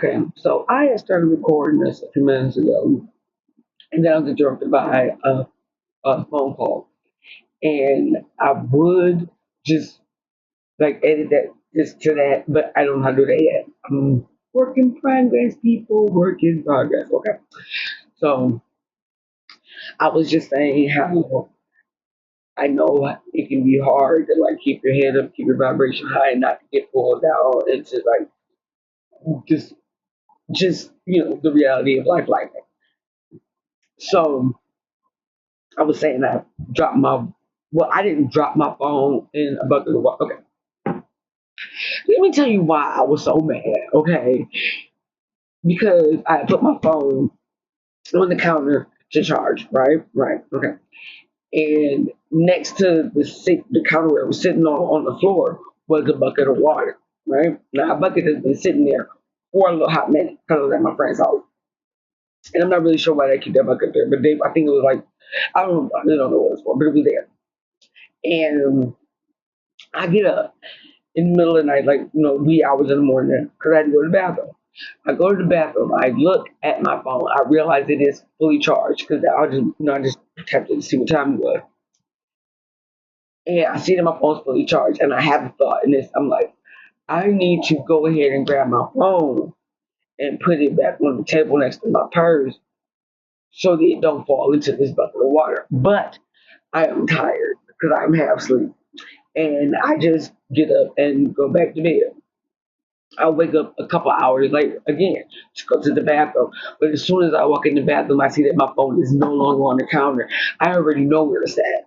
Okay, so I had started recording this a few minutes ago, and then I was interrupted by a phone call. And I would just like edit that just to that, but I don't know how to do that yet. Work in progress, people, work in progress. Okay, so I was just saying how I know it can be hard to like keep your head up, keep your vibration high, and not to get pulled down into like just the reality of life like that. So I was saying I dropped my I didn't drop my phone in a bucket of water. Okay, let me tell you why I was so mad. Okay, because I put my phone on the counter to charge. Right. Okay, and next to the counter where it was sitting on the floor was a bucket of water. Right now, a bucket has been sitting there for a little hot minute because I was at my friend's house, and I'm not really sure why they keep that bucket there, but I think it was like I really don't know what it was for, but it was there. And I get up in the middle of the night, like, wee hours in the morning, because I had to go to the bathroom. I go to the bathroom, I look at my phone, I realize it is fully charged, because I just attempted to see what time it was. And I see that my phone's fully charged, and I have a thought in this. I'm like, I need to go ahead and grab my phone and put it back on the table next to my purse so that it don't fall into this bucket of water. But I am tired because I'm half asleep. And I just get up and go back to bed. I'll wake up a couple hours later again to go to the bathroom. But as soon as I walk in the bathroom, I see that my phone is no longer on the counter. I already know where it's at.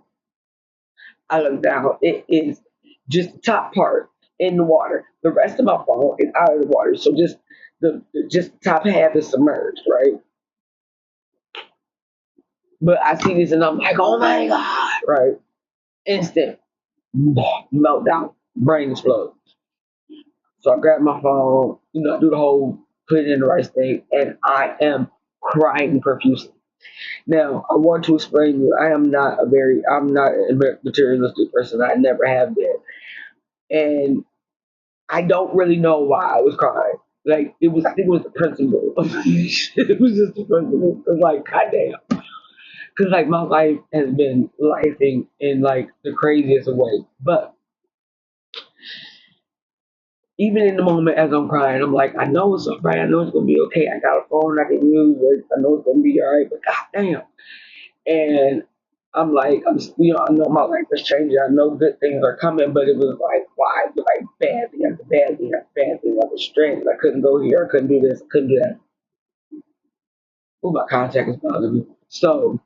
I look down. It is just the top part in the water. The rest of my phone is out of the water. So just the top half is submerged, right? But I see this and I'm like, oh my God, right? Instant meltdown, brain explodes. So I grab my phone, do the whole put it in the right state, and I am crying profusely. Now, I want to explain to you, I'm not a materialistic person. I never have been. And I don't really know why I was crying. Like, I think it was the principle. It was just the principle. It was like, goddamn. Because, like, my life has been lifing in, like, the craziest of ways. But even in the moment as I'm crying, I'm like, I know it's all right. I know it's gonna be okay. I got a phone I can use. I know it's gonna be all right. But goddamn, and I'm like, I know my life is changing. I know good things are coming. But it was like, why? It was like bad thing after bad thing after bad thing. I was stranded. I couldn't go here. I couldn't do this. I couldn't do that. Oh, my contact is bothering me. So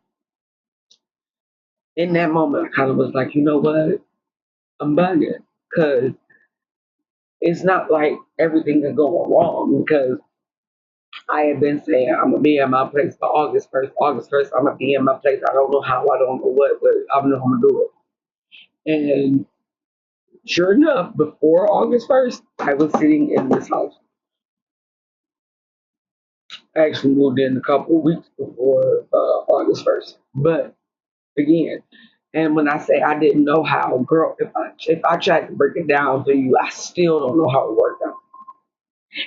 in that moment, I kind of was like, you know what? I'm bugging because it's not like everything is going wrong because I have been saying I'm gonna be in my place by August 1st. August 1st, I'm gonna be in my place. I don't know how, I don't know what, but I know I'm gonna do it. And sure enough, before August 1st, I was sitting in this house. I actually moved in a couple of weeks before August 1st. But again, and when I say I didn't know how, girl, if I tried to break it down for you, I still don't know how it worked out.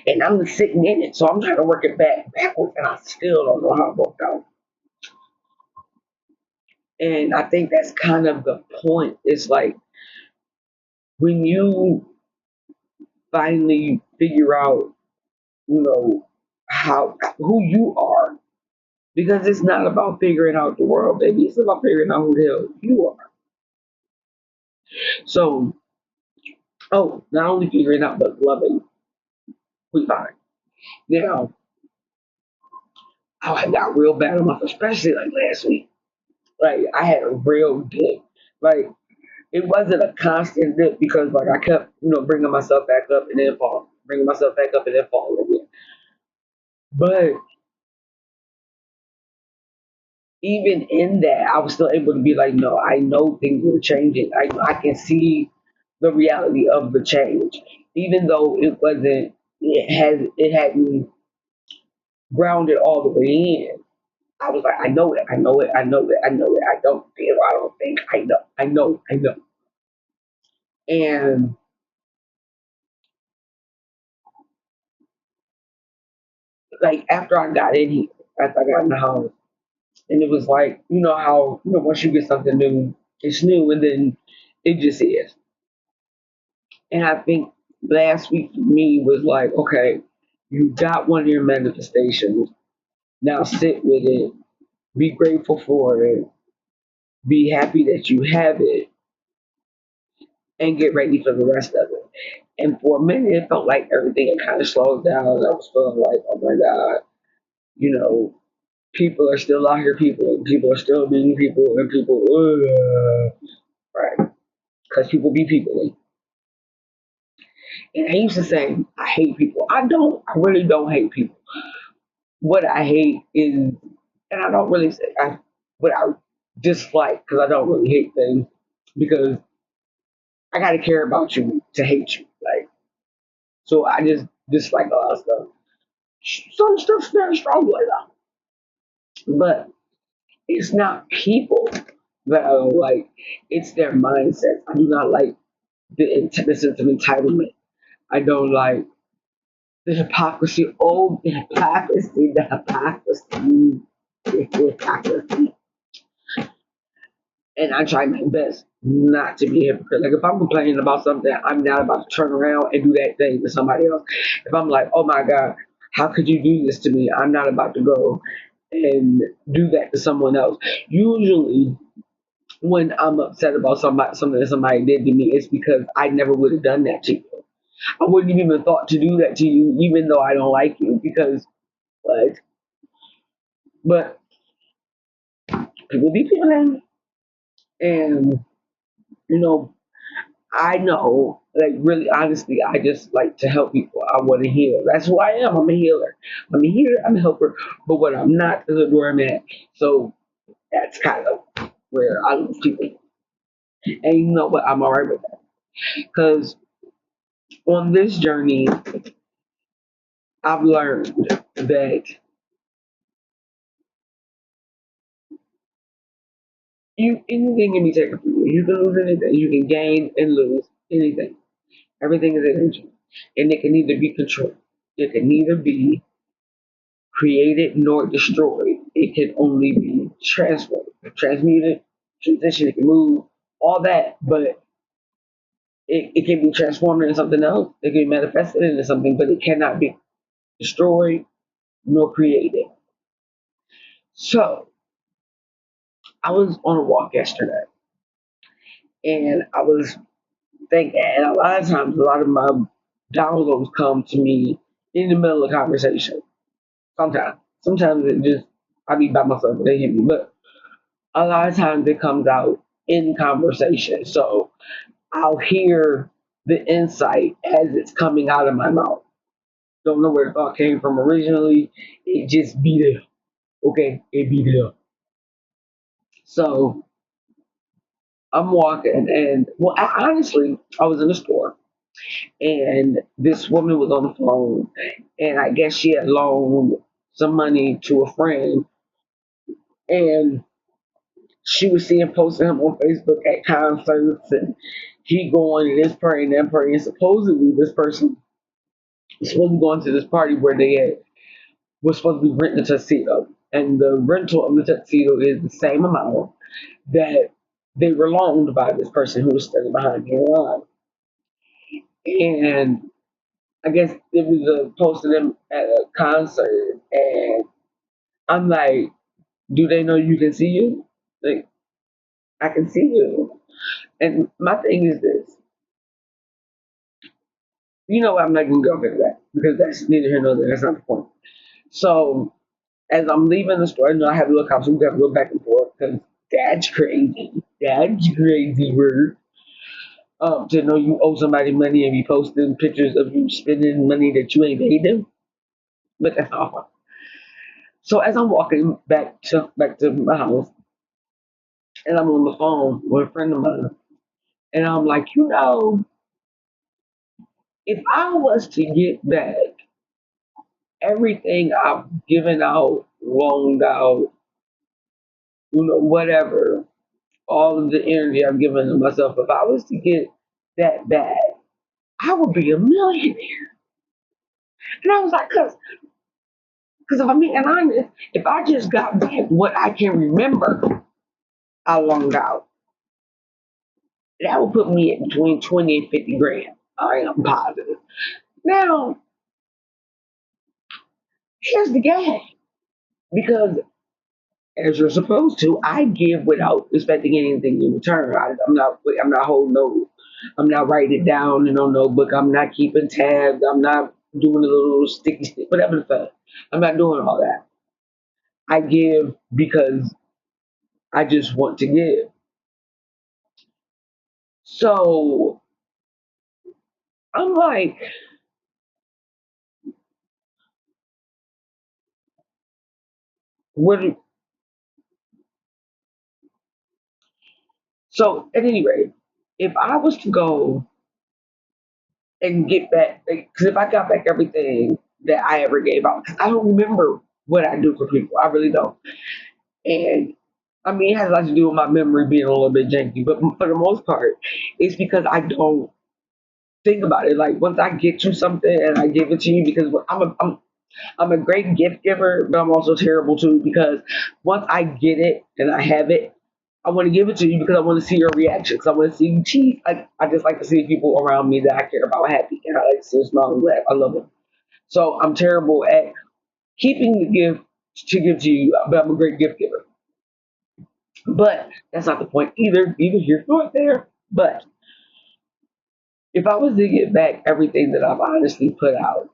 And I'm sitting in it, so I'm trying to work it backwards, and I still don't know how it worked out. And I think that's kind of the point. It's like when you finally figure out, how who you are, because it's not about figuring out the world, baby. It's about figuring out who the hell you are. So, not only figuring out but loving, we find. Now, I got real bad on my, especially like last week. Like I had a real dip. Like it wasn't a constant dip because like I kept, bringing myself back up and then fall, bringing myself back up and then fall again. But even in that, I was still able to be like, no, I know things are changing. I can see the reality of the change, even though it hadn't grounded all the way in. I was like, I know it, I know it, I know it, I know it. I don't feel, I don't think, I know. And like after I got in here, after I got in the house, and it was like, you know how, once you get something new, it's new, and then it just is. And I think last week for me was like, okay, you got one of your manifestations. Now sit with it, be grateful for it, be happy that you have it, and get ready for the rest of it. And for a minute, it felt like everything had kind of slowed down. I was feeling like, oh my God, you know, people are still out here, people are still being people, and people, right? Because people be people. And I used to say, I hate people. I really don't hate people. What I hate is, and I don't really say, what I dislike, because I don't really hate things, because I got to care about you to hate you. Like, so I just dislike a lot of stuff. Some stuff's very strong like that. But it's not people that I don't like, it's their mindset. I do not like the sense of entitlement. I don't like the hypocrisy. Oh, the hypocrisy, the hypocrisy, the hypocrisy. And I try my best not to be a hypocrite. Like if I'm complaining about something, I'm not about to turn around and do that thing to somebody else. If I'm like, oh my God, how could you do this to me? I'm not about to go and do that to someone else. Usually, when I'm upset about something that somebody did to me, it's because I never would have done that to you. I wouldn't have even thought to do that to you, even though I don't like you, because like, but people be people, and you know, I know, like really honestly, I just like to help people. I want to heal. That's who I am. I'm a healer. I'm a healer. I'm a helper. But what I'm not is a doormat. So that's kind of where I lose people. And you know what? I'm alright with that. Because on this journey, I've learned that anything can be taken from you. You can lose anything. You can gain and lose anything. Everything is energy. And it can neither be controlled. It can neither be created nor destroyed. It can only be transformed, transmuted, transition, it can move, all that, but it can be transformed into something else. It can be manifested into something, but it cannot be destroyed nor created. So I was on a walk yesterday and I was thinking, and a lot of times, a lot of my downloads come to me in the middle of conversation. Sometimes. Sometimes it just, I be by myself and they hit me. But a lot of times it comes out in conversation. So I'll hear the insight as it's coming out of my mouth. Don't know where the thought came from originally. It just be there. Okay, it be there. So I'm walking and well honestly I was in the store and this woman was on the phone and I guess she had loaned some money to a friend and she was seeing posts of him on Facebook at concerts and he going and this party and that party and supposedly this person was supposed to be going to this party where they had was supposed to be renting a tuxedo. And the rental of the tuxedo is the same amount that they were loaned by this person who was standing behind me in line. And I guess it was a post of them at a concert and I'm like, do they know you can see you? Like, I can see you. And my thing is this. You know what? I'm not going to go into that because that's neither here nor there. That's not the point. So as I'm leaving the store, I have to look up, so we got to go back and forth because that's crazy. That's crazy word. To know you owe somebody money and be posting pictures of you spending money that you ain't paid them, but that's awful. So as I'm walking back to my house, and I'm on the phone with a friend of mine, and I'm like, if I was to get back everything I've given out, loaned out, whatever, all of the energy I've given to myself, if I was to get that back, I would be a millionaire. And I was like, cause Because if I'm being honest, if I just got back what I can remember, I loaned out. That would put me at between 20 and 50 grand. I am positive. Now, here's the gag. Because as you're supposed to, I give without expecting anything in return. I'm not holding no, I'm not writing it down in no notebook. I'm not keeping tabs. I'm not doing a little sticky stick, whatever the fuck. I'm not doing all that. I give because I just want to give. So I'm like, what? So at any rate, if I was to go and get back, because if I got back everything that I ever gave out, 'cause I don't remember what I do for people. I really don't. And I mean, it has a lot to do with my memory being a little bit janky, but for the most part, it's because I don't think about it. Like once I get you something and I give it to you, because I'm a great gift giver, but I'm also terrible too because once I get it and I have it, I want to give it to you because I want to see your reactions. I want to see you cheese. I just like to see people around me that I care about happy, and I like to see them smile and laugh. I love it. So I'm terrible at keeping the gift to give to you, but I'm a great gift giver. But that's not the point either. Either here nor there. But if I was to get back everything that I've honestly put out,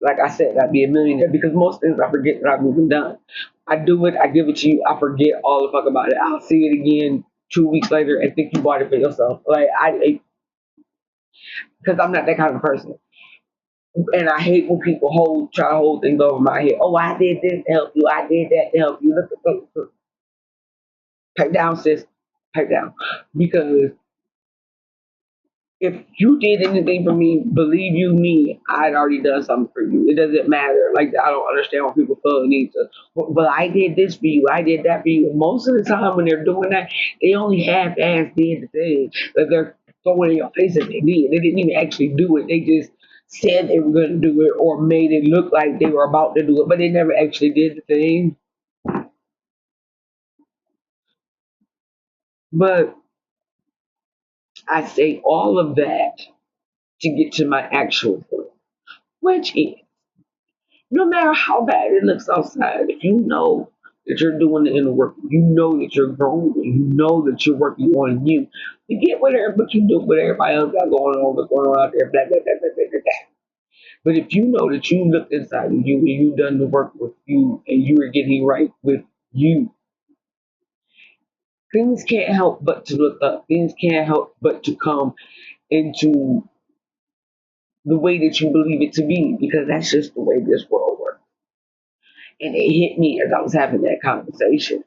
like I said, I'd be a millionaire because most things I forget that I've even done. I do it, I give it to you, I forget all the fuck about it. I'll see it again 2 weeks later and think you bought it for yourself. Because I'm not that kind of person. And I hate when people try to hold things over my head. Oh, I did this to help you. I did that to help you. Look, pipe down, sis. Pipe down. Because if you did anything for me, believe you me, I'd already done something for you. It doesn't matter. Like I don't understand why people feel the need to. But I did this for you. I did that for you. Most of the time when they're doing that, they only half-ass did the thing that they're throwing in your face that they did. They didn't even actually do it. They just said they were going to do it or made it look like they were about to do it, but they never actually did the thing. But I say all of that to get to my actual point, which is no matter how bad it looks outside, if you know that you're doing the inner work, you know that you're growing, you know that you're working on you. You get whatever, but you do what everybody else got going on, what's going on out there, blah, blah, blah, blah, blah, blah, blah. But if you know that you looked inside of you and you done the work with you and you are getting right with you, things can't help but to look up. Things can't help but to come into the way that you believe it to be because that's just the way this world works. And it hit me as I was having that conversation.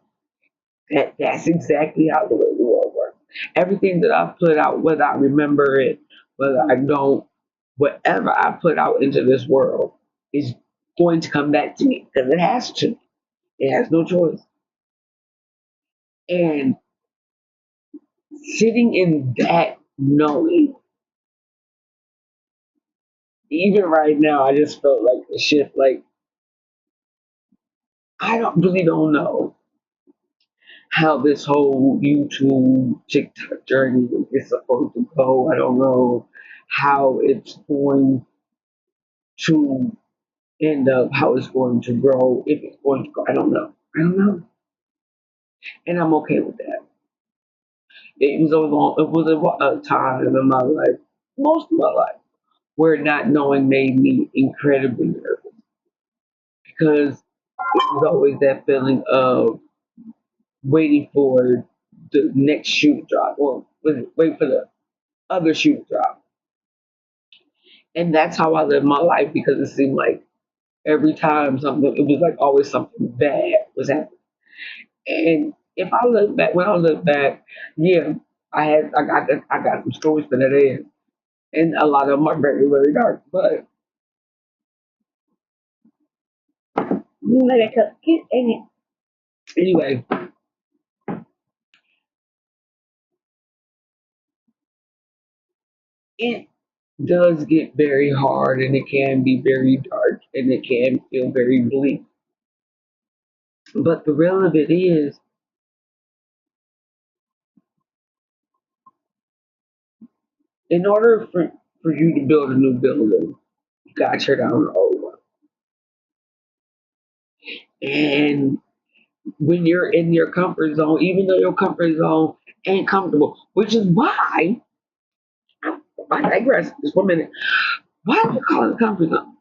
That's exactly how the way the world works. Everything that I've put out, whether I remember it, whether I don't, whatever I put out into this world is going to come back to me because it has to. It has no choice. And sitting in that knowing, even right now, I just felt like a shift. Like I don't really don't know how this whole YouTube TikTok journey is supposed to go. I don't know how it's going to end up, how it's going to grow, if it's going to grow. I don't know. I don't know. And I'm okay with that. It was a time in my life, most of my life, where not knowing made me incredibly nervous because it was always that feeling of waiting for the next shoe to drop or wait for the other shoe to drop. And that's how I lived my life because it seemed like every time something, it was like always something bad was happening. And if I look back, when I look back, yeah, I got some stories for that end, and a lot of them are very very dark. But anyway, it does get very hard and it can be very dark and it can feel very bleak. But the real of it is, in order for you to build a new building, you gotta tear down the old one. And when you're in your comfort zone, even though your comfort zone ain't comfortable, which is why I digress just 1 minute. Why do you call it a comfort zone?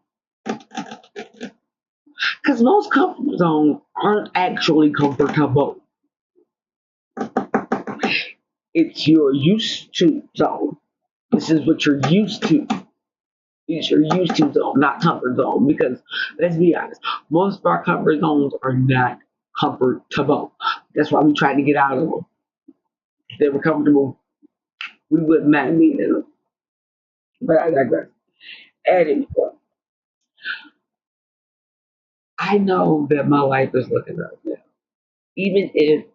Because most comfort zones aren't actually comfortable. It's your used to zone. This is what you're used to. It's your used to zone, not comfort zone. Because let's be honest, most of our comfort zones are not comfortable. That's why we try to get out of them. If they were comfortable, we wouldn't mind being in them. But I digress. At any point, I know that my life is looking up now. Even if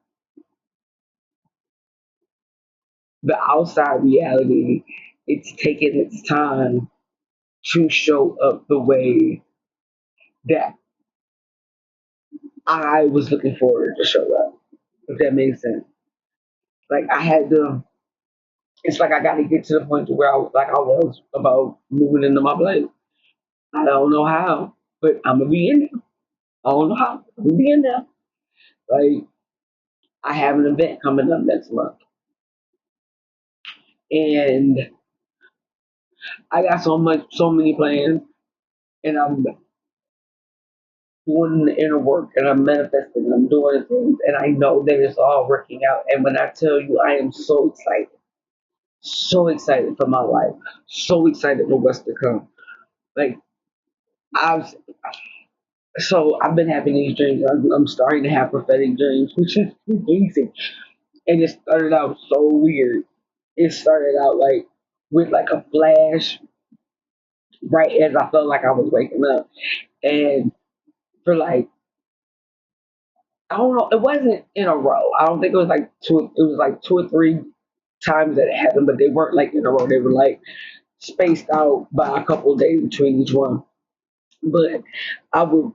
the outside reality, it's taking its time to show up the way that I was looking forward to show up. If that makes sense. Like I had to. It's like I got to get to the point to where I was about moving into my place. I don't know how, but I'm gonna be in there. I don't know how. I'm gonna be in there. Like I have an event coming up next month, and I got so many plans, and I'm doing the inner work, and I'm manifesting, and I'm doing things, and I know that it's all working out. And when I tell you, I am so excited for my life, so excited for what's to come. Like I've I've been having these dreams. I'm starting to have prophetic dreams, which is amazing. And it started out so weird. It started out like with like a flash right as I felt like I was waking up. And for like I don't know, it wasn't in a row. I don't think it was like it was like 2 or 3 times that it happened, but they weren't like in a row. They were like spaced out by a couple of days between each one. But I would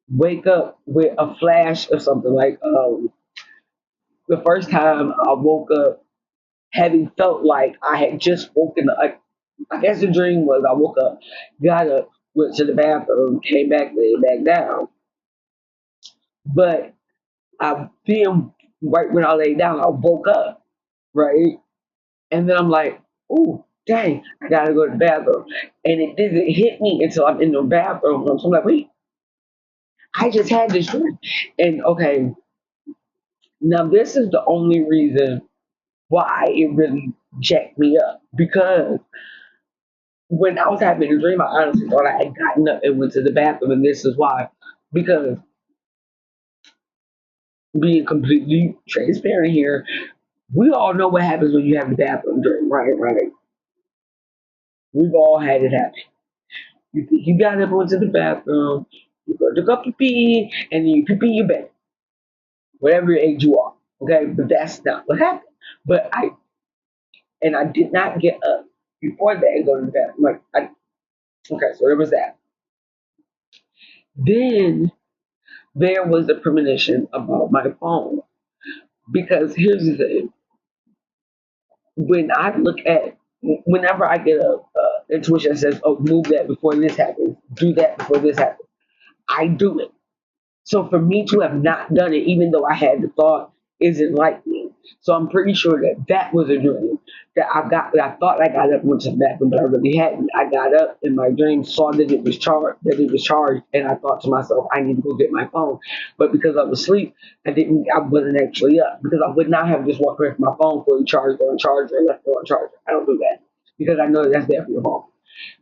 wake up with a flash of something like the first time I woke up having felt like I had just woken up. I guess the dream was I woke up, got up, went to the bathroom, came back, laid back down. But I then right when I laid down, I woke up, right? And then I'm like, ooh, dang, I gotta go to the bathroom. And it didn't hit me until I'm in the bathroom. So I'm like, wait, I just had this dream. And okay, now this is the only reason why it really jacked me up. Because when I was having a dream, I honestly thought I had gotten up and went to the bathroom, and this is why. Because being completely transparent here, we all know what happens when you have a bathroom dream, right? Right. We've all had it happen. You think you got up and went to the bathroom, you go took up your pee, and then you pee pee your bed, whatever age you are. Okay, but that's not what happened. But I did not get up before that and go to the bathroom. Okay, so there was that. Then there was a premonition about my phone. Because here's the thing: when I look at, whenever I get a intuition that says, "Oh, move that before this happens, do that before this happens," I do it. So for me to have not done it, even though I had the thought, isn't like me. So I'm pretty sure that that was a dream that I got. That I thought I got up and went to the bathroom, but I really hadn't. I got up in my dream, saw that it was charged, and I thought to myself, I need to go get my phone. But because I was asleep, I wasn't actually up because I would not have just walked away from my phone fully charged or on charger and left it on charger. I don't do that because I know that that's there for your phone.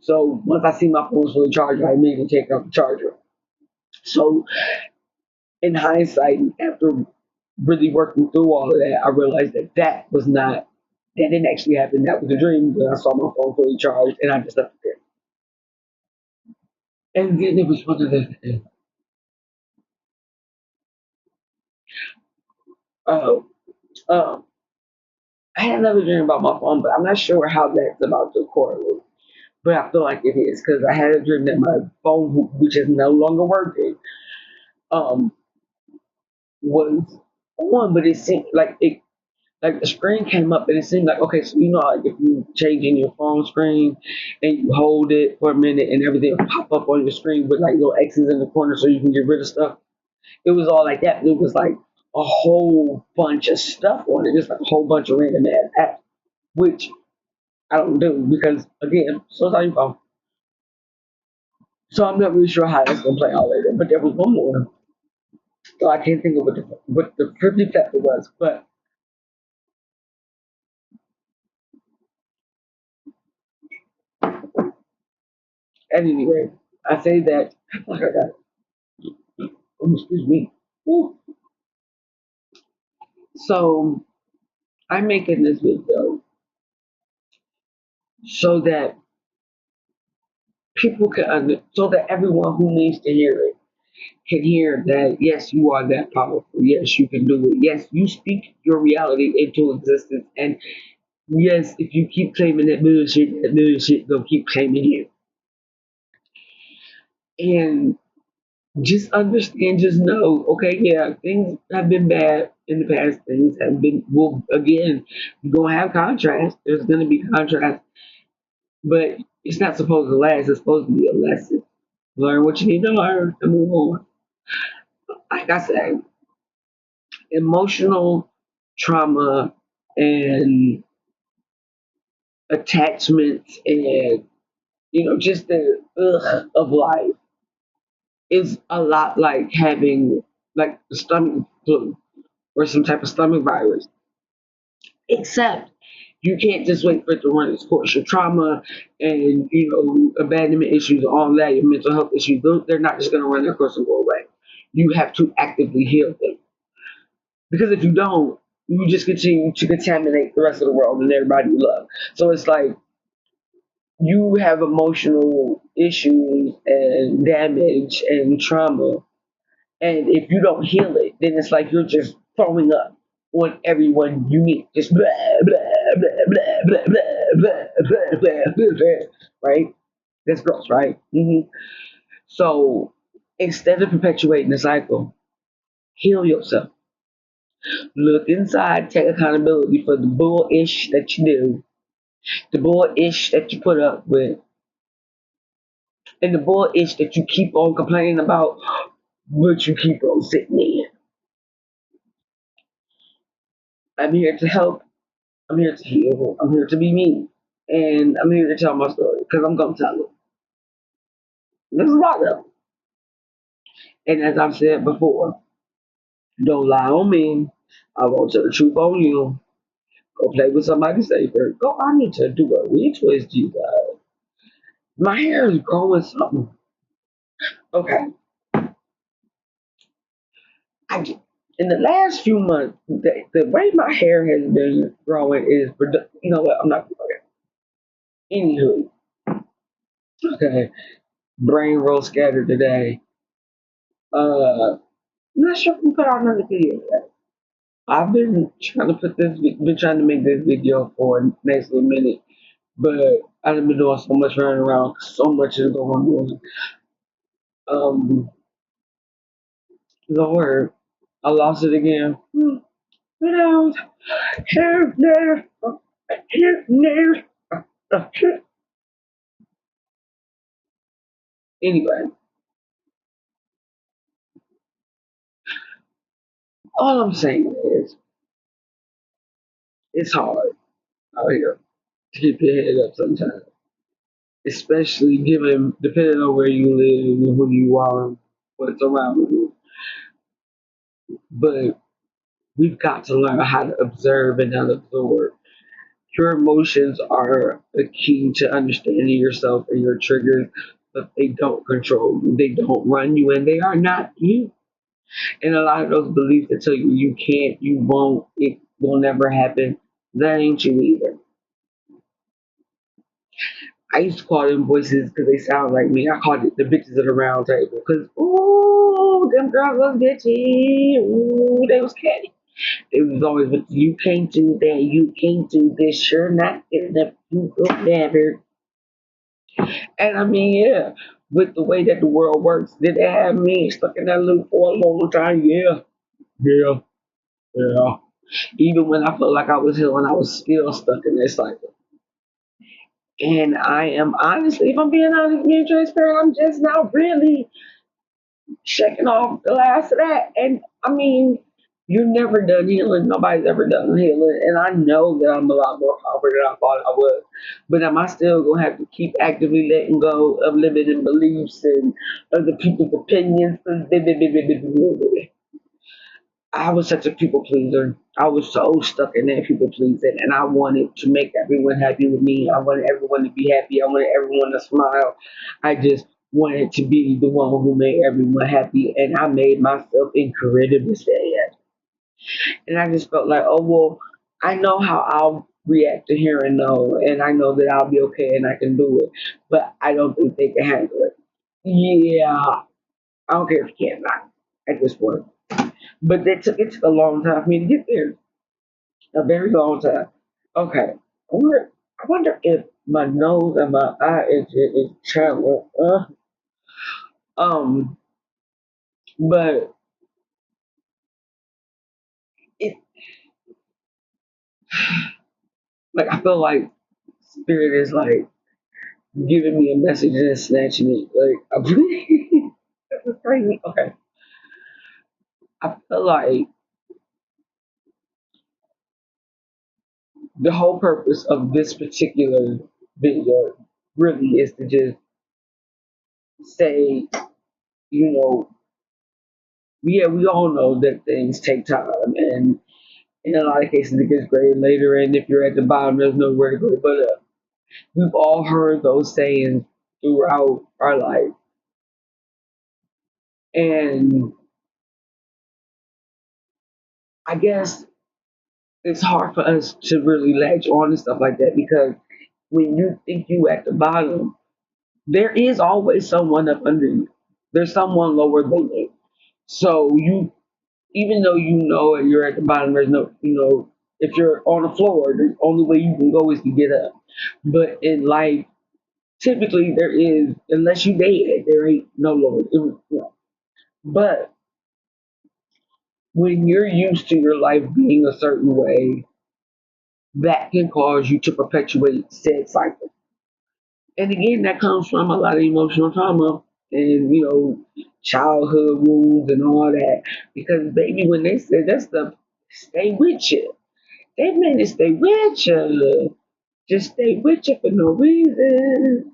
So once I see my phone fully charged, I immediately take out the charger. So in hindsight, after really working through all of that, I realized that that didn't actually happen. That was a dream. When I saw my phone fully charged, and I just left it there. And then it was one of the, uh, uh, I had another dream about my phone, but I'm not sure how that's about to correlate. but I feel like it is because I had a dream that my phone, which is no longer working, um, was on, but it seemed like the screen came up and it seemed like okay, so like if you changing your phone screen and you hold it for a minute and everything will pop up on your screen with like little X's in the corner so you can get rid of stuff. It was all like that. It was like a whole bunch of stuff on it, just like a whole bunch of random ass apps, which I don't do because again, so it's on your phone. So I'm not really sure how that's gonna play out later. But there was one more, so I can't think of what the fifty factor was. But at any rate, I say that like I got excuse me. Woo. So I'm making this video so that so that everyone who needs to hear it can hear that yes, you are that powerful. Yes, you can do it. Yes, you speak your reality into existence. And yes, if you keep claiming that bullshit gonna keep claiming you. And just understand, just know, okay, yeah, things have been bad in the past. Things have been, well, again, you're gonna have contrast. There's gonna be contrast, but it's not supposed to last. It's supposed to be a lesson. Learn what you need to learn and move on. Like I said, emotional trauma and attachments and just the ugh of life is a lot like having like the stomach flu or some type of stomach virus, except you can't just wait for it to run its course. Your trauma and abandonment issues, all that, your mental health issues, they're not just going to run their course and go away. You have to actively heal them because if you don't, you just continue to contaminate the rest of the world and everybody you love. So it's like you have emotional issues and damage and trauma, and if you don't heal it, then it's like you're just throwing up on everyone you meet, just blah blah blah blah blah blah blah blah blah, blah, right? That's gross, right? So instead of perpetuating the cycle, heal yourself. Look inside, take accountability for the bullish that you do, the bullish that you put up with, and the bullish that you keep on complaining about, but you keep on sitting in. I'm here to help. I'm here to heal. I'm here to be me. And I'm here to tell my story because I'm going to tell it. There's a lot of them. And as I've said before, don't lie on me. I won't tell the truth on you. Go play with somebody safer. Go, I need to do a retwist, you guys. My hair is growing something. Okay. In the last few months, the way my hair has been growing is, you know what, I'm not going to. Anywho, okay, brain roll scattered today. I'm not sure if we put out another video yet. I've been trying to been trying to make this video for a nice little minute, but I've been doing so much running around, so much is going on. Um, Lord, I lost it again. Who knows? Here, there, here, there. Anyway, all I'm saying is it's hard out here to keep your head up sometimes, especially given depending on where you live and who you are, what's around you. But we've got to learn how to observe and not absorb. Your emotions are a key to understanding yourself and your triggers, but they don't control you. They don't run you, and they are not you. And a lot of those beliefs that tell you you can't, you won't, it will never happen, that ain't you either. I used to call them voices because they sound like me. I called it the bitches of the round table because, ooh, them girls was bitchy. Ooh, they was catty. It was always, but you can't do that. You can't do this. You're not good enough. You will never. And I mean, yeah, with the way that the world works, did they have me stuck in that loop for a long time? Yeah, yeah, yeah. Even when I felt like I was healing, I was still stuck in this cycle. And I am honestly, if I'm being honest, being transparent, I'm just now really shaking off the last of that. And I mean, you're never done healing. Nobody's ever done healing. And I know that I'm a lot more powerful than I thought I was. But am I still going to have to keep actively letting go of limiting beliefs and other people's opinions? I was such a people pleaser. I was so stuck in that people pleasing, and I wanted to make everyone happy with me. I wanted everyone to be happy. I wanted everyone to smile. I just wanted to be the one who made everyone happy, and I made myself incredibly sad. And I just felt like, oh well, I know how I'll react to hearing no, and I know that I'll be okay and I can do it, but I don't think they can handle it. Yeah, I don't care if you can't not at this point. But it took a long time for me to get there. A very long time. Okay. I wonder if my nose and my eye is traveling. Um, but it like I feel like spirit is like giving me a message and it's snatching it. Like this is crazy. Okay. I feel like the whole purpose of this particular video really is to just say, you know, yeah, we all know that things take time and in a lot of cases, it gets graded later, and if you're at the bottom, there's nowhere to go but up. We've all heard those sayings throughout our life, and I guess it's hard for us to really latch on to stuff like that because when you think you at the bottom, there is always someone up under you. There's someone lower than you. So you, even though you know you're at the bottom, there's no, if you're on the floor, the only way you can go is to get up. But in life, typically there is, unless you dead, there ain't no Lord. But when you're used to your life being a certain way, that can cause you to perpetuate said cycle. And again, that comes from a lot of emotional trauma and, childhood wounds and all that. Because baby, when they say that stuff, stay with you. They meant to stay with you. Just stay with you for no reason.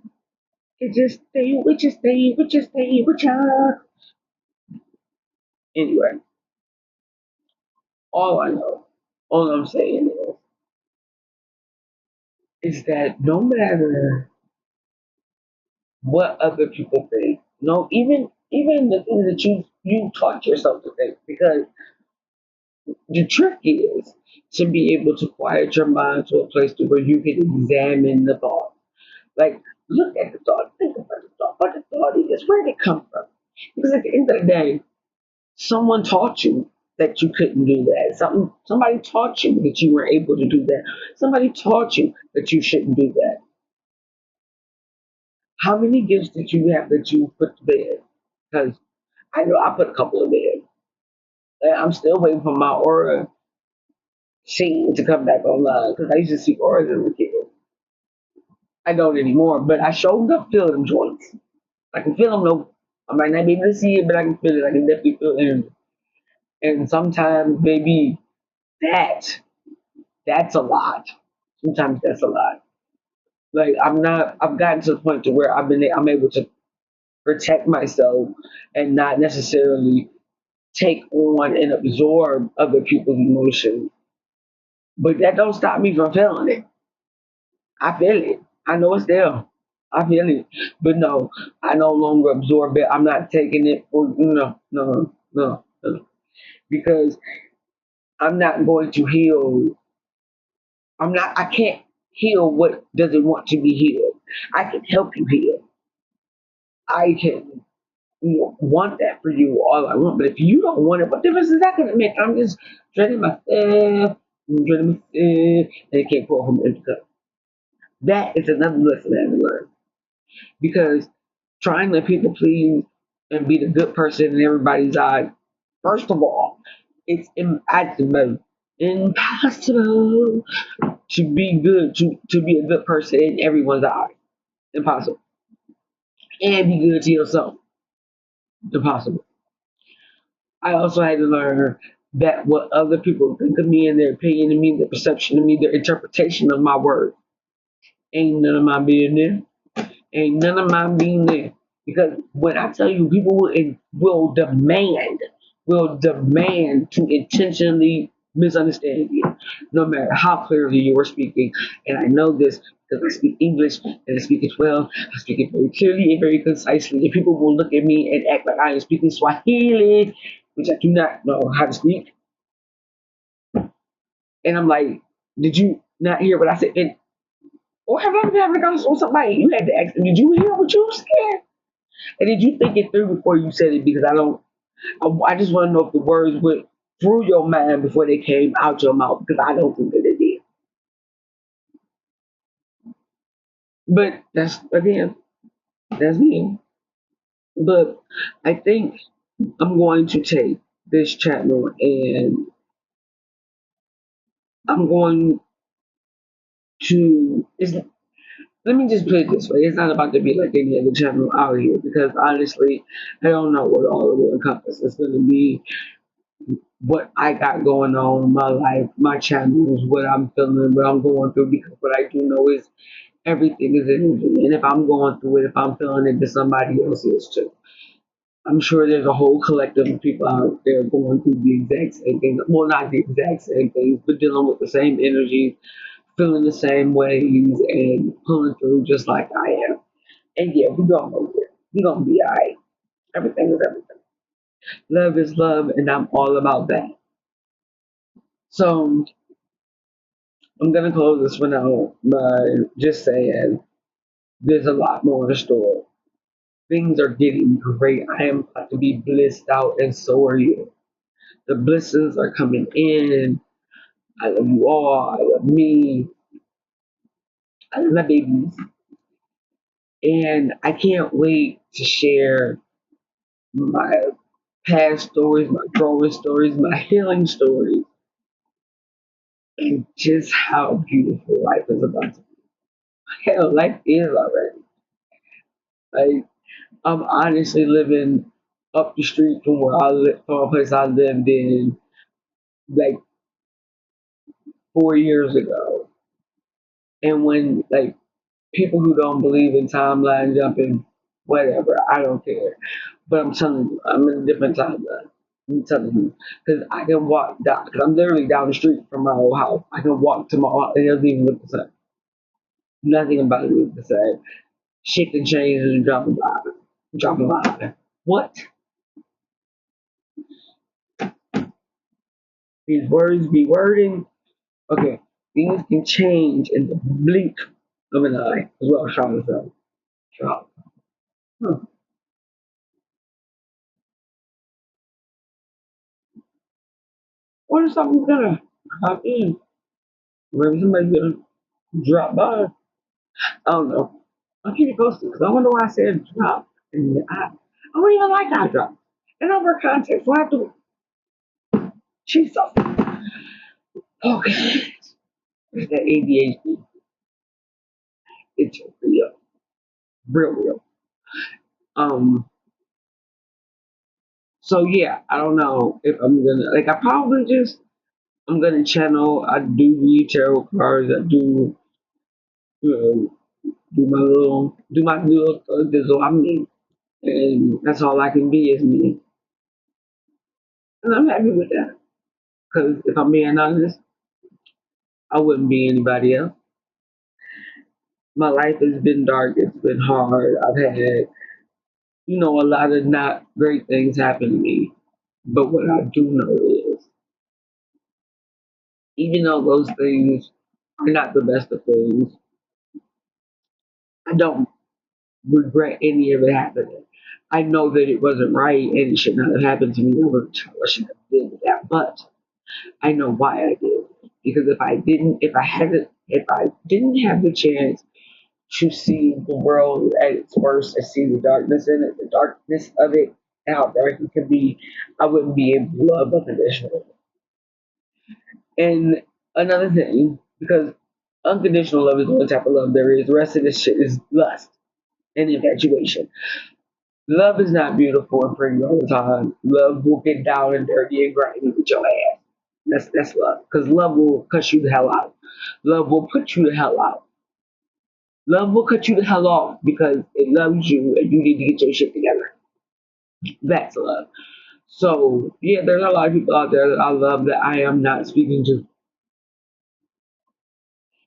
It just stay with you. Anyway, all I know, all I'm saying is that no matter what other people think, no, even the things that you taught yourself to think, because the trick is to be able to quiet your mind to a place to where you can examine the thought. Like, look at the thought, think about the thought, what the thought is, where did it come from? Because at the end of the day, someone taught you that you couldn't do that. Somebody taught you that you were able to do that. Somebody taught you that you shouldn't do that. How many gifts did you have that you put to bed? Because I know I put a couple of bed. And I'm still waiting for my aura scene to come back online because I used to see auras as a kid. I don't anymore, but I showed up feel them joints. I can feel them though. I might not be able to see it, but I can feel it. I can definitely feel it. And sometimes, maybe that that's a lot. Sometimes that's a lot. Like I've gotten to the point to where I'm able to protect myself and not necessarily take on and absorb other people's emotions. But that don't stop me from feeling it. I feel it. I know it's there. I feel it. But no, I no longer absorb it. I'm not taking it for no. Because I'm not going to heal. I can't heal what doesn't want to be healed. I can help you heal. I can want that for you all I want. But if you don't want it, what difference is that going to make? I'm just draining myself, and it can't pour from empty cup. That is another lesson I had to learn. because trying to people please and be the good person in everybody's eyes, first of all, it's impossible, impossible to be good, to be a good person in everyone's eyes. Impossible. And be good to yourself. Impossible. I also had to learn that what other people think of me and their opinion of me, their perception of me, their interpretation of my words ain't none of my business. Ain't none of my business. Because when I tell you, people will demand to intentionally misunderstand you, no matter how clearly you are speaking. And I know this because I speak English and I speak it well. I speak it very clearly and very concisely. And people will look at me and act like I am speaking Swahili, which I do not know how to speak. And I'm like, did you not hear what I said? Or have I been having a conversation with somebody? You had to ask them, did you hear what you said? And did you think it through before you said it? Because I just want to know if the words went through your mind before they came out your mouth. Because I don't think that it did. But that's me. But I think I'm going to take this channel and I'm going to. Let me just put it this way: it's not about to be like any other channel out here because honestly, I don't know what all it will encompass. It's going to be what I got going on in my life, my channels, what I'm feeling, what I'm going through. Because what I do know is everything is energy, and if I'm going through it, if I'm feeling it, then somebody else is too. I'm sure there's a whole collective of people out there going through the exact same thing. Well, not the exact same things, but dealing with the same energies, feeling the same ways, and pulling through just like I am. And yeah, we're gonna go there. We're gonna be alright. Everything is everything. Love is love, and I'm all about that. So I'm gonna close this one out by just saying there's a lot more in store. Things are getting great. I am about to be blissed out, and so are you. The blessings are coming in. I love you all. I love me. I love my babies. And I can't wait to share my past stories, my growing stories, my healing stories, and just how beautiful life is about to be. Hell, life is already. Like, I'm honestly living up the street from where I live, from a place I lived in like 4 years ago. And when like people who don't believe in timeline jumping, whatever, I don't care. But I'm telling you, I'm in a different timeline. I'm telling you, because I can walk down, because I'm literally down the street from my old house. I can walk to my old, it doesn't even look the same. Nothing about it looks the same. Shit can change and drop a line. What? These words be wording. Okay, things can change in the blink of an eye, is what I was trying to say. Drop. Huh. What if something's gonna hop in? Maybe somebody's gonna drop by. I don't know. I'll keep you posted because I wonder why I said drop. And I don't even like that drop. In over context, so I have to. Jesus. Okay. It's that ADHD. It's real. Real, real. Um, so yeah, I don't know if I'm gonna, like, I probably just, I'm gonna channel, I do read tarot cards, I do, you know, do my little dizzle. I'm me. And that's all I can be is me. And I'm happy with that. Because if I'm being honest, I wouldn't be anybody else. My life has been dark. It's been hard. I've had, a lot of not great things happen to me. But what I do know is, even though those things are not the best of things, I don't regret any of it happening. I know that it wasn't right and it should not have happened to me. I should have did that. But I know why I did. Because if I didn't have the chance to see the world at its worst and see the darkness in it, the darkness of it, and how dark it can be, I wouldn't be able to love unconditionally. And another thing, because unconditional love is the only type of love there is, the rest of this shit is lust and infatuation. Love is not beautiful and pretty all the time. Love will get down and dirty and grimy with your ass. That's love. Because love will cut you the hell out. Love will put you the hell out. Love will cut you the hell off because it loves you and you need to get your shit together. That's love. So yeah, there's a lot of people out there that I love that I am not speaking to.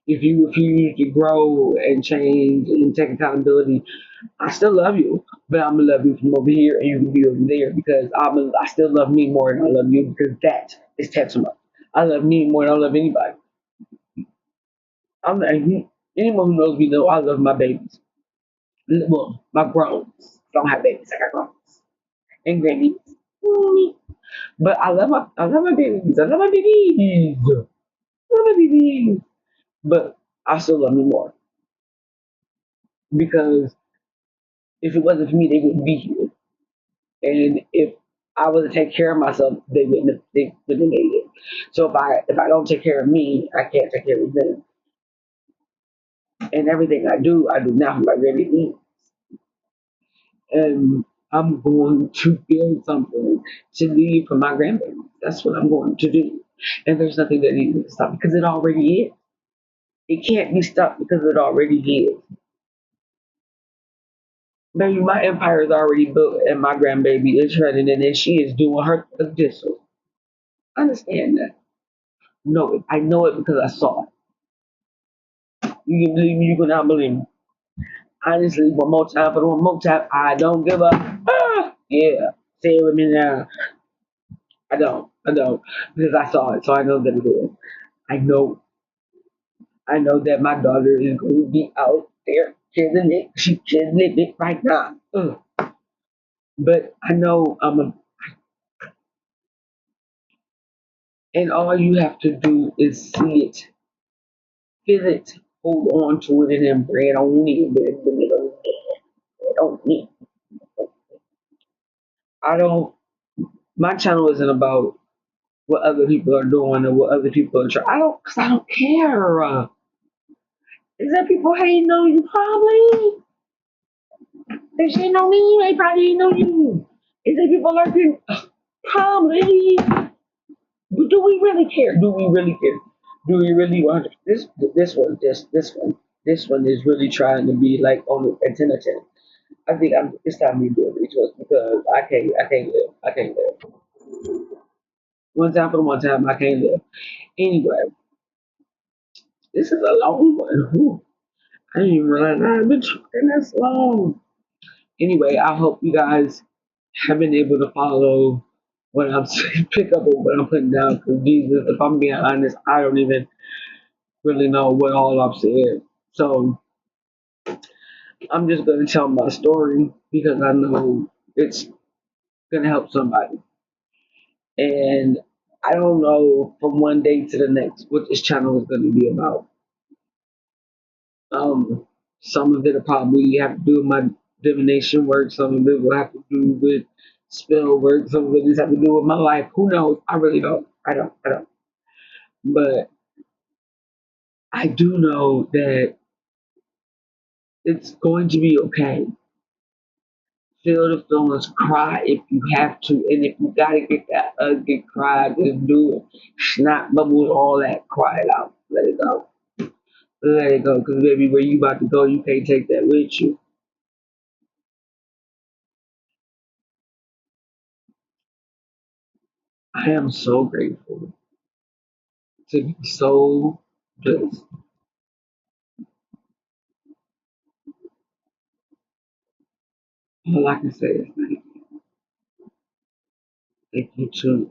If you refuse to grow and change and take accountability, I still love you, but I'm gonna love you from over here and you can be over there because I still love me more than I love you because that is tantamount. I love me more than I love anybody. Anyone who knows me know I love my babies. Well, my growns. I don't have babies, I got growns and grandbabies. But I love my babies. I love my babies. I love my babies. But I still love me more because if it wasn't for me, they wouldn't be here. And if I was to take care of myself, they wouldn't have made it. So if I don't take care of me, I can't take care of them. And everything I do now for my grandbaby. And I'm going to build something to leave for my grandbaby. That's what I'm going to do. And there's nothing that needs to stop because it already is. It can't be stopped because it already is. Baby, my empire is already built and my grandbaby is running and then she is doing her distal. Understand that. Know it. I know it because I saw it. You can believe me, you cannot believe me. Honestly, one more time for the one more time. I don't give up. Ah, yeah. Say it with me now. I don't. I don't. Because I saw it, so I know that it is. I know. I know that my daughter is going to be out there killing it. She's killing it right now. Ugh. But I know and all you have to do is see it, feel it, hold on to it, and then bread on it. Bread on it. I don't. My channel isn't about what other people are doing or what other people are trying. Cause I don't care. Is there people hating on you? Probably. They hating on me. They probably hating on you. Is there people lurking? Probably. But do we really care? Do we really care? Do we really want this one is really trying to be like on a 10 of 10. I think it's time we do a retweet because I can't live. I can't live. One time for the one time I can't live. Anyway, this is a long one. Whew. I didn't even realize I've been talking this long. Anyway, I hope you guys have been able to follow what I'm saying, pick up on what I'm putting down. Because Jesus, if I'm being honest, I don't even really know what all I've said. So I'm just gonna tell my story because I know it's gonna help somebody. And I don't know from one day to the next what this channel is gonna be about. Um, some of it will probably have to do with my divination work. Some of it will have to do with spell work. Some of it just have to do with my life. Who knows? I really don't. I don't. I don't. But I do know that it's going to be okay. Feel the feelings, cry if you have to, and if you gotta get that ugly cry, just do it. Snot bubbles, all that, cry it out. Let it go. Let it go, because baby, where you about to go, you can't take that with you. I am so grateful to be so blessed. All I can say is thank you. Thank you to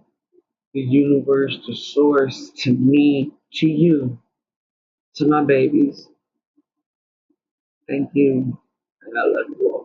the universe, the source, to me, to you, to my babies. Thank you, and I love you all.